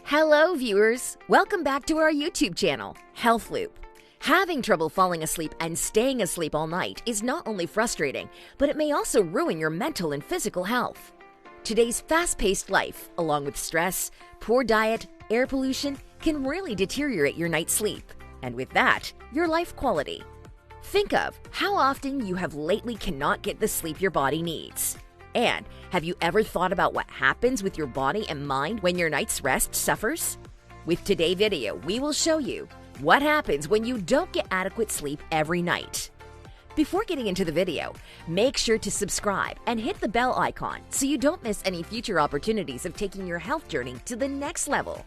Hello viewers, welcome back to our YouTube channel, Health Loop. Having trouble falling asleep and staying asleep all night is not only frustrating, but it may also ruin your mental and physical health. Today's fast-paced life, along with stress, poor diet, air pollution, can really deteriorate your night's sleep, and with that, your life quality. Think of how often you have lately cannot get the sleep your body needs. And have you ever thought about what happens with your body and mind when your night's rest suffers? With today's video, we will show you what happens when you don't get adequate sleep every night. Before getting into the video, make sure to subscribe and hit the bell icon so you don't miss any future opportunities of taking your health journey to the next level.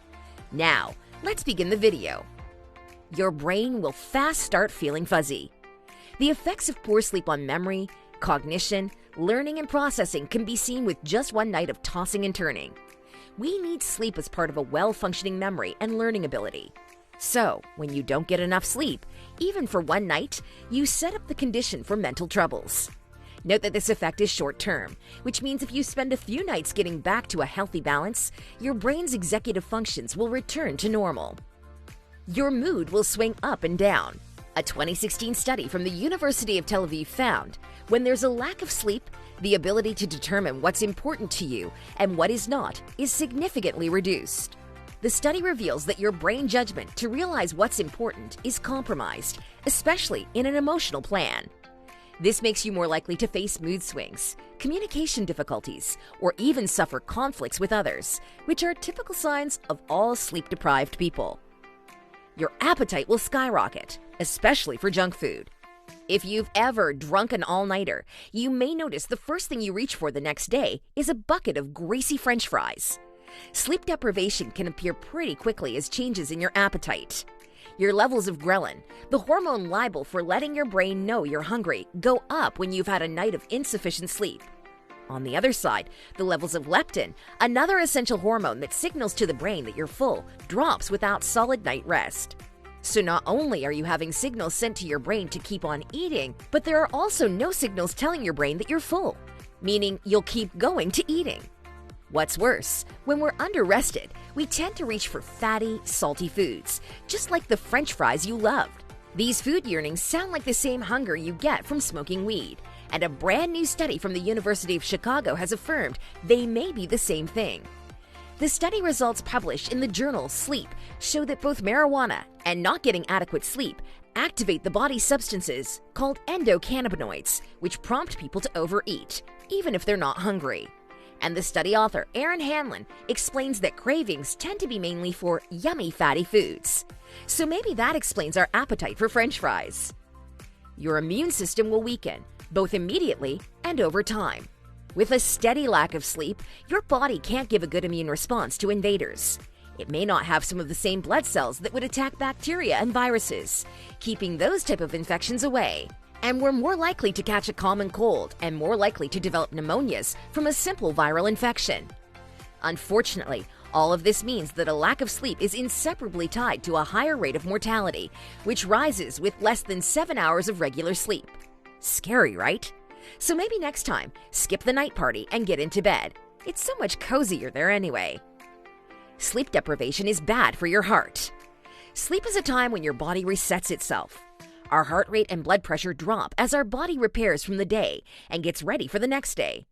Now, let's begin the video. Your brain will fast start feeling fuzzy. The effects of poor sleep on memory, cognition, learning, and processing can be seen with just one night of tossing and turning. We need sleep as part of a well-functioning memory and learning ability. So, when you don't get enough sleep, even for one night, you set up the condition for mental troubles. Note that this effect is short-term, which means if you spend a few nights getting back to a healthy balance, your brain's executive functions will return to normal. Your mood will swing up and down. A 2016 study from the University of Tel Aviv found when there's a lack of sleep, the ability to determine what's important to you and what is not is significantly reduced. The study reveals that your brain judgment to realize what's important is compromised, especially in an emotional plan. This makes you more likely to face mood swings, communication difficulties, or even suffer conflicts with others, which are typical signs of all sleep-deprived people. Your appetite will skyrocket, especially for junk food. If you've ever drunk an all-nighter, you may notice the first thing you reach for the next day is a bucket of greasy French fries. Sleep deprivation can appear pretty quickly as changes in your appetite. Your levels of ghrelin, the hormone liable for letting your brain know you're hungry, go up when you've had a night of insufficient sleep. On the other side, the levels of leptin, another essential hormone that signals to the brain that you're full, drops without solid night rest. So not only are you having signals sent to your brain to keep on eating, but there are also no signals telling your brain that you're full, meaning you'll keep going to eating. What's worse, when we're under-rested, we tend to reach for fatty, salty foods, just like the French fries you loved. These food yearnings sound like the same hunger you get from smoking weed, and a brand new study from the University of Chicago has affirmed they may be the same thing. The study results published in the journal Sleep show that both marijuana and not getting adequate sleep activate the body's substances called endocannabinoids, which prompt people to overeat, even if they're not hungry. And the study author, Aaron Hanlon, explains that cravings tend to be mainly for yummy fatty foods. So maybe that explains our appetite for French fries. Your immune system will weaken, both immediately and over time. With a steady lack of sleep, your body can't give a good immune response to invaders. It may not have some of the same blood cells that would attack bacteria and viruses, keeping those type of infections away. And we're more likely to catch a common cold and more likely to develop pneumonias from a simple viral infection. Unfortunately, all of this means that a lack of sleep is inseparably tied to a higher rate of mortality, which rises with less than 7 hours of regular sleep. Scary, right? So maybe next time, skip the night party and get into bed. It's so much cozier there anyway. Sleep deprivation is bad for your heart. Sleep is a time when your body resets itself. Our heart rate and blood pressure drop as our body repairs from the day and gets ready for the next day.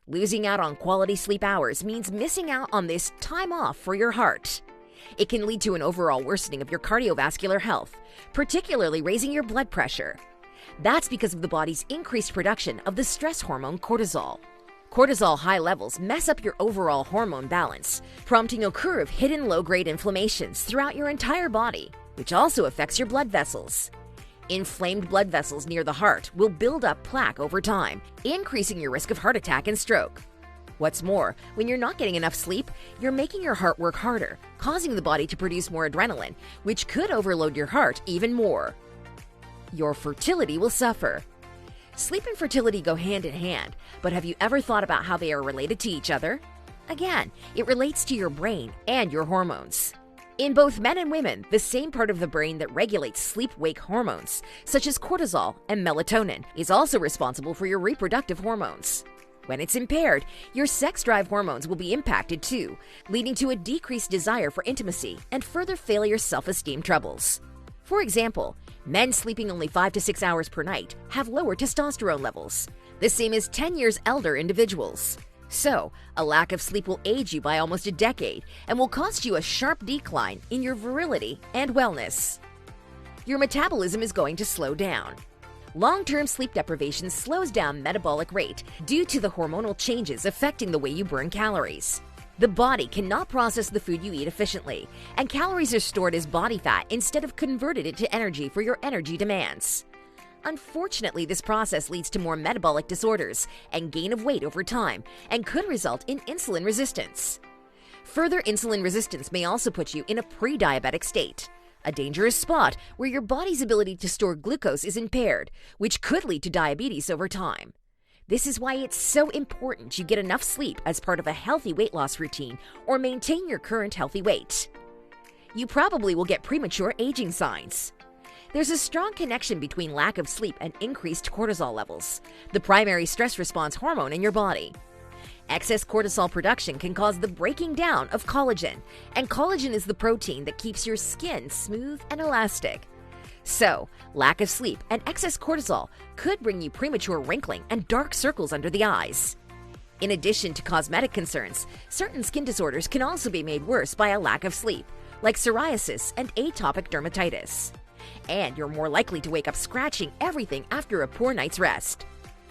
Losing out on quality sleep hours means missing out on this time off for your heart. It can lead to an overall worsening of your cardiovascular health, particularly raising your blood pressure. That's because of the body's increased production of the stress hormone cortisol. Cortisol high levels mess up your overall hormone balance, prompting a curve of hidden low-grade inflammations throughout your entire body, which also affects your blood vessels. Inflamed blood vessels near the heart will build up plaque over time, increasing your risk of heart attack and stroke. What's more, when you're not getting enough sleep, you're making your heart work harder, causing the body to produce more adrenaline, which could overload your heart even more. Your fertility will suffer. Sleep and fertility go hand in hand, but have you ever thought about how they are related to each other? Again, it relates to your brain and your hormones. In both men and women, the same part of the brain that regulates sleep-wake hormones, such as cortisol and melatonin, is also responsible for your reproductive hormones. When it's impaired, your sex drive hormones will be impacted too, leading to a decreased desire for intimacy and further failure self-esteem troubles. For example, men sleeping only 5 to 6 hours per night have lower testosterone levels, the same as 10 years elder individuals. So, a lack of sleep will age you by almost a decade and will cost you a sharp decline in your virility and wellness. Your metabolism is going to slow down. Long-term sleep deprivation slows down metabolic rate due to the hormonal changes affecting the way you burn calories. The body cannot process the food you eat efficiently, and calories are stored as body fat instead of converted into energy for your energy demands. Unfortunately, this process leads to more metabolic disorders and gain of weight over time and could result in insulin resistance. Further insulin resistance may also put you in a pre-diabetic state, a dangerous spot where your body's ability to store glucose is impaired, which could lead to diabetes over time. This is why it's so important you get enough sleep as part of a healthy weight loss routine or maintain your current healthy weight. You probably will get premature aging signs. There's a strong connection between lack of sleep and increased cortisol levels, the primary stress response hormone in your body. Excess cortisol production can cause the breaking down of collagen, and collagen is the protein that keeps your skin smooth and elastic. So, lack of sleep and excess cortisol could bring you premature wrinkling and dark circles under the eyes. In addition to cosmetic concerns, certain skin disorders can also be made worse by a lack of sleep, like psoriasis and atopic dermatitis. And you're more likely to wake up scratching everything after a poor night's rest.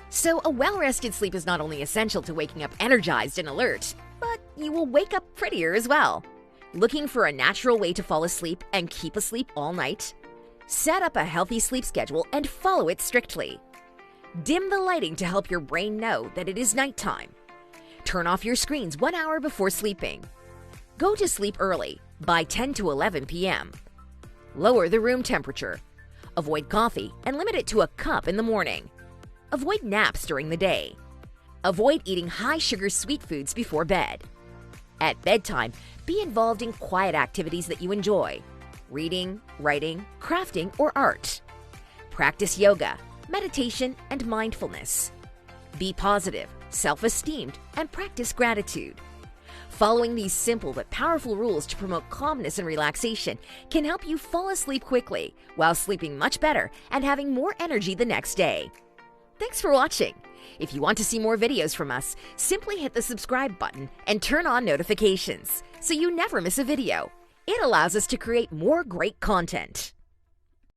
So, a well-rested sleep is not only essential to waking up energized and alert, but you will wake up prettier as well. Looking for a natural way to fall asleep and keep asleep all night? Set up a healthy sleep schedule and follow it strictly. Dim the lighting to help your brain know that it is nighttime. Turn off your screens 1 hour before sleeping. Go to sleep early, by 10 to 11 p.m. Lower the room temperature. Avoid coffee and limit it to a cup in the morning. Avoid naps during the day. Avoid eating high-sugar sweet foods before bed. At bedtime, be involved in quiet activities that you enjoy: reading, writing, crafting, or art. Practice yoga, meditation, and mindfulness. Be positive, self-esteemed, and practice gratitude. Following these simple but powerful rules to promote calmness and relaxation can help you fall asleep quickly while sleeping much better and having more energy the next day. Thanks for watching. If you want to see more videos from us, simply hit the subscribe button and turn on notifications so you never miss a video. It allows us to create more great content.